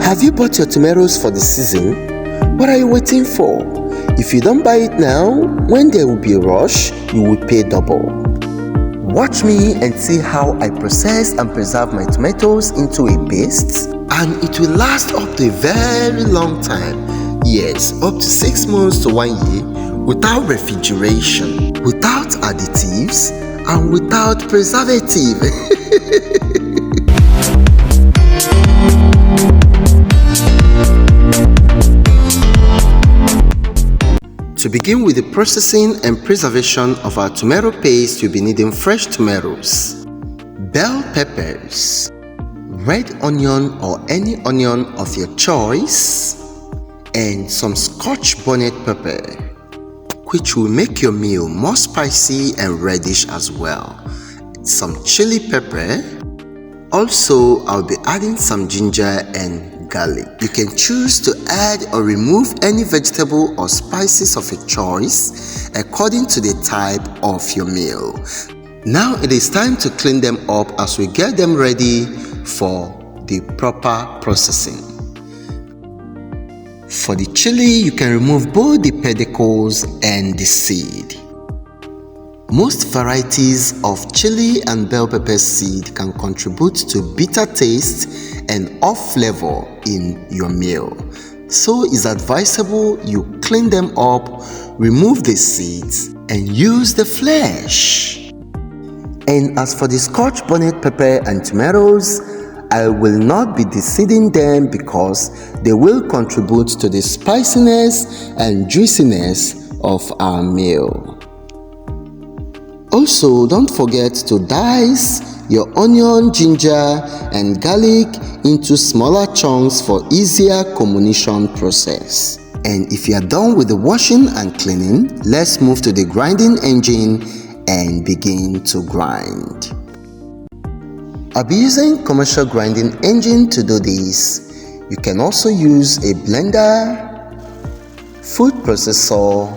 Have you bought your tomatoes for the season? What are you waiting for? If you don't buy it now, when there will be a rush, you will pay double. Watch me and see how I process and preserve my tomatoes into a paste, and it will last up to a very long time. Yes, up to 6 months to 1 year, without refrigeration, without additives, and without preservative. To begin with the processing and preservation of our tomato paste, you'll be needing fresh tomatoes, bell peppers, red onion or any onion of your choice, and some Scotch bonnet pepper, which will make your meal more spicy and reddish as well. Some chili pepper. Also, I'll be adding some ginger and garlic. You can choose to add or remove any vegetable or spices of your choice according to the type of your meal. Now it is time to clean them up as we get them ready for the proper processing. For the chili, you can remove both the pedicles and the seed. Most varieties of chili and bell pepper seed can contribute to bitter taste and off flavor in your meal. So it's advisable you clean them up, remove the seeds, and use the flesh. And as for the Scotch bonnet pepper and tomatoes, I will not be deseeding them because they will contribute to the spiciness and juiciness of our meal. Also, don't forget to dice your onion, ginger, and garlic into smaller chunks for easier comminution process. And if you are done with the washing and cleaning, let's move to the grinding engine and begin to grind. I'll be using commercial grinding engine to do this. You can also use a blender, food processor,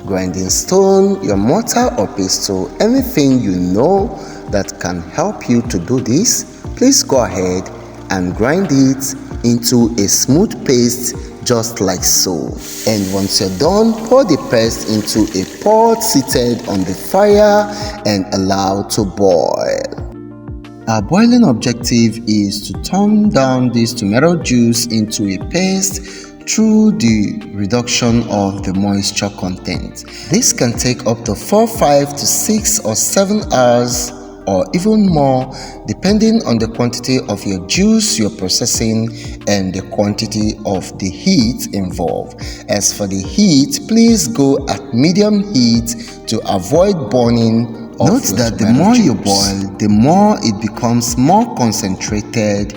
grinding stone, your mortar or pestle, anything you know that can help you to do this. Please go ahead and grind it into a smooth paste just like so. And once you're done, pour the paste into a pot seated on the fire and allow to boil. Our boiling objective is to turn down this tomato juice into a paste through the reduction of the moisture content. This can take up to 4, 5 to 6 or 7 hours or even more, depending on the quantity of your juice you're processing and the quantity of the heat involved. As for the heat, please go at medium heat to avoid burning. Note that the more you boil, the more it becomes more concentrated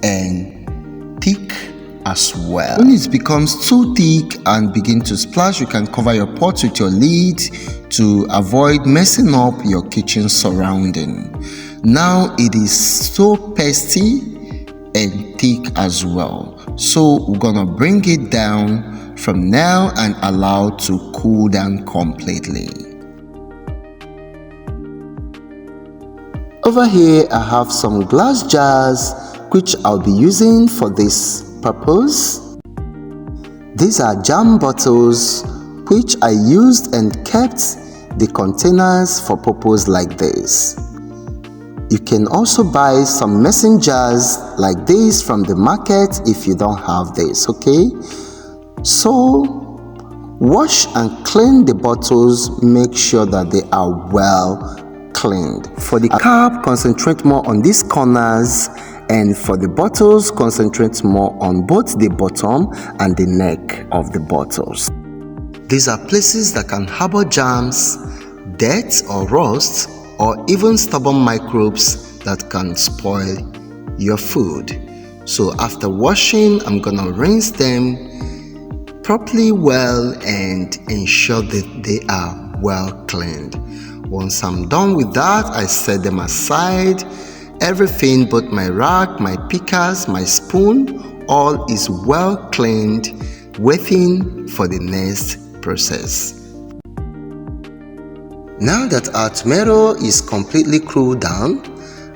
and thick as well. When it becomes too thick and begin to splash, you can cover your pot with your lid to avoid messing up your kitchen surrounding. Now it is so pasty and thick as well, so we're gonna bring it down from now and allow it to cool down completely. Over here I have some glass jars which I'll be using for this purpose. These are jam bottles which I used and kept the containers for purpose like this. You can also buy some mason jars like this from the market if you don't have this, okay? So wash and clean the bottles, make sure that they are well cleaned. For the cap, concentrate more on these corners, and for the bottles, concentrate more on both the bottom and the neck of the bottles. These are places that can harbor germs, dirt or rust, or even stubborn microbes that can spoil your food. So after washing, I'm gonna rinse them properly well and ensure that they are well cleaned. Once I'm done with that, I set them aside. Everything, both my rack, my pickers, my spoon, all is well cleaned, waiting for the next process. Now that our tomato is completely cooled down,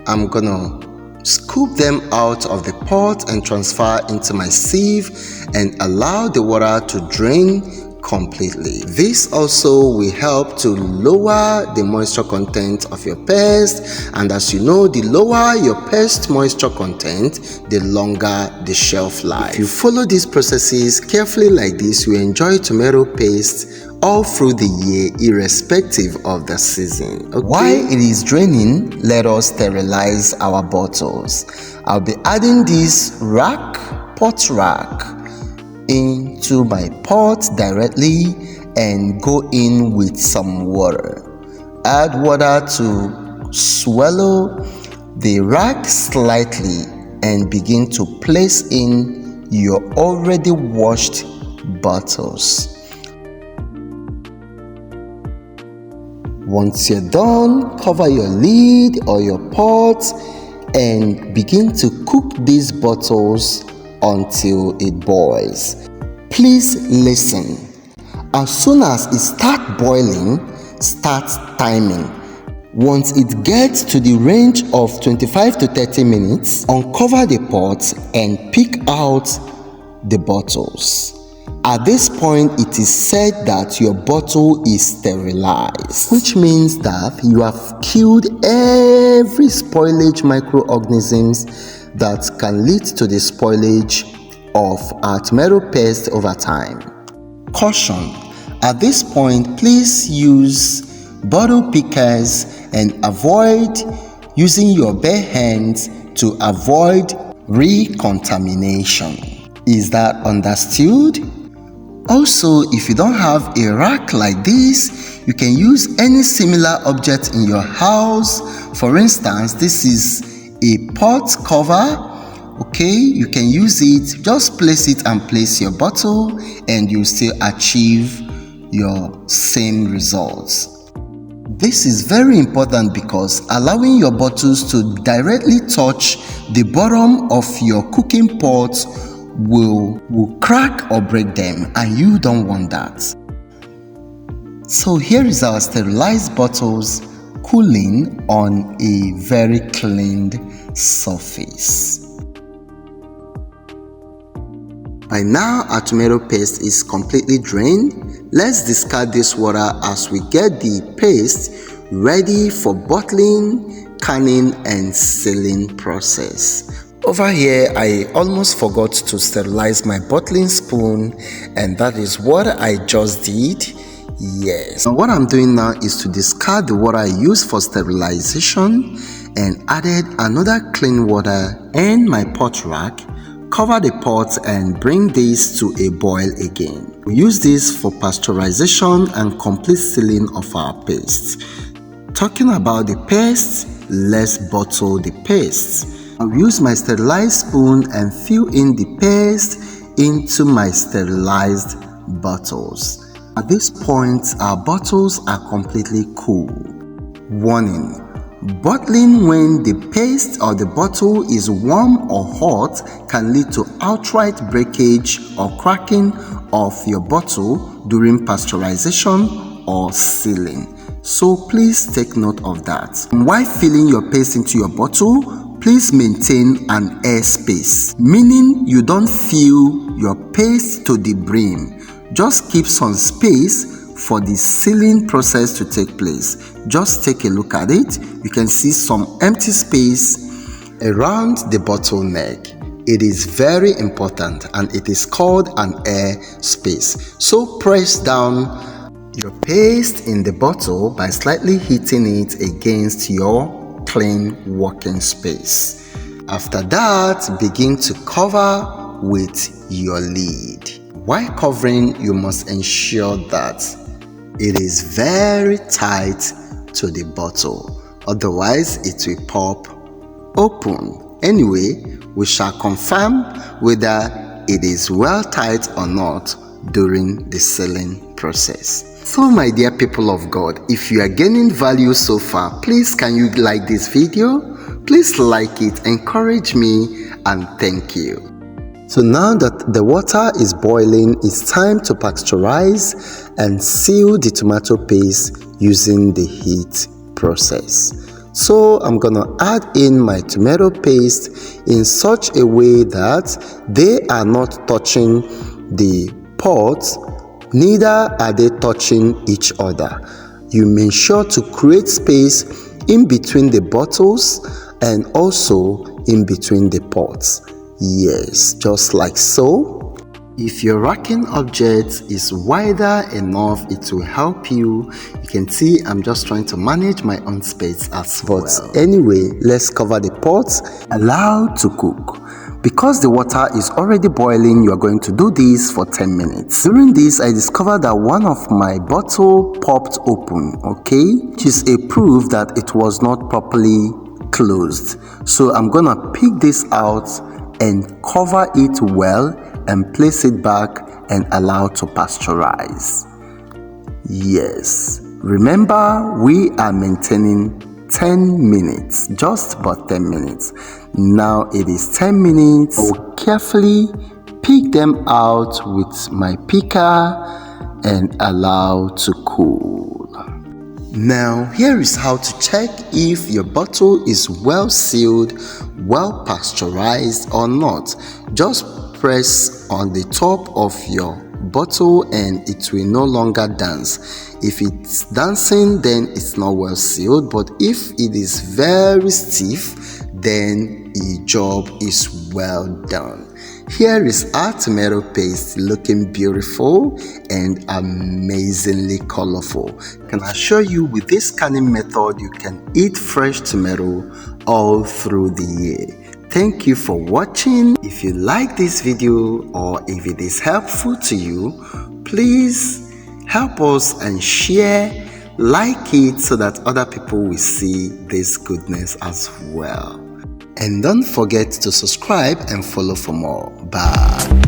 I'm gonna Scoop them out of the pot and transfer into my sieve and allow the water to drain completely. This also will help to lower the moisture content of your paste, and as you know, the lower your paste moisture content, the longer the shelf life. If you follow these processes carefully like this, you enjoy tomato paste all through the year, irrespective of the season. Okay? While it is draining, let us sterilize our bottles. I'll be adding this pot rack into my pot directly and go in with some water. Add water to swallow the rack slightly and begin to place in your already washed bottles. Once you're done, cover your lid or your pot and begin to cook these bottles until it boils. Please listen. As soon as it starts boiling, start timing. Once it gets to the range of 25 to 30 minutes, uncover the pot and pick out the bottles. At this point, it is said that your bottle is sterilized, which means that you have killed every spoilage microorganisms that can lead to the spoilage of our tomato paste over time. Caution: at this point, please use bottle pickers and avoid using your bare hands to avoid recontamination. Is that understood? Also, if you don't have a rack like this, you can use any similar object in your house. For instance, this is a pot cover. Okay, you can use it, just place it and place your bottle and you still achieve your same results. This is very important because allowing your bottles to directly touch the bottom of your cooking pot will crack or break them, and you don't want that. So here is our sterilized bottles cooling on a very cleaned surface. By now our tomato paste is completely drained. Let's discard this water as we get the paste ready for bottling, canning and sealing process. Over here, I almost forgot to sterilize my bottling spoon, and that is what I just did. Yes. Now what I'm doing now is to discard the water I used for sterilization and added another clean water in my pot rack. Cover the pot and bring this to a boil again. We use this for pasteurization and complete sealing of our paste. Talking about the paste, let's bottle the paste. I'll use my sterilized spoon and fill in the paste into my sterilized bottles. At this point, our bottles are completely cool. Warning: bottling when the paste or the bottle is warm or hot can lead to outright breakage or cracking of your bottle during pasteurization or sealing. So please take note of that. While filling your paste into your bottle, please maintain an air space, meaning you don't fill your paste to the brim. Just keep some space for the sealing process to take place. Just take a look at it. You can see some empty space around the bottleneck. It is very important and it is called an air space. So press down your paste in the bottle by slightly hitting it against your clean working space. After that, begin to cover with your lid. While covering, you must ensure that it is very tight to the bottle, otherwise it will pop open. Anyway, we shall confirm whether it is well tight or not during the sealing process. So my dear people of God, if you are gaining value so far, please can you like this video? Please like it, encourage me, and thank you. So now that the water is boiling, it's time to pasteurize and seal the tomato paste using the heat process. So I'm gonna add in my tomato paste in such a way that they are not touching the pot, neither are they touching each other. You make sure to create space in between the bottles and also in between the pots. Yes, just like so. If your racking object is wider enough, it will help you. You can see I'm just trying to manage my own space as well. But anyway, let's cover the pots. Allow to cook. Because the water is already boiling, you are going to do this for 10 minutes. During this, I discovered that one of my bottle popped open, okay? Which is a proof that it was not properly closed. So I'm gonna pick this out and cover it well and place it back and allow to pasteurize. Yes, remember we are maintaining 10 minutes, just about 10 minutes. Now it is 10 minutes. I will carefully pick them out with my picker and allow to cool. Now here is how to check if your bottle is well sealed, well pasteurized or not. Just press on the top of your bottle and it will no longer dance. If it's dancing, then it's not well sealed, but if it is very stiff, then the job is well done. Here is our tomato paste looking beautiful and amazingly colorful. Can I assure you, with this canning method, you can eat fresh tomato all through the year. Thank you for watching. If you like this video or if it is helpful to you, please help us and share, like it so that other people will see this goodness as well. And don't forget to subscribe and follow for more. Bye.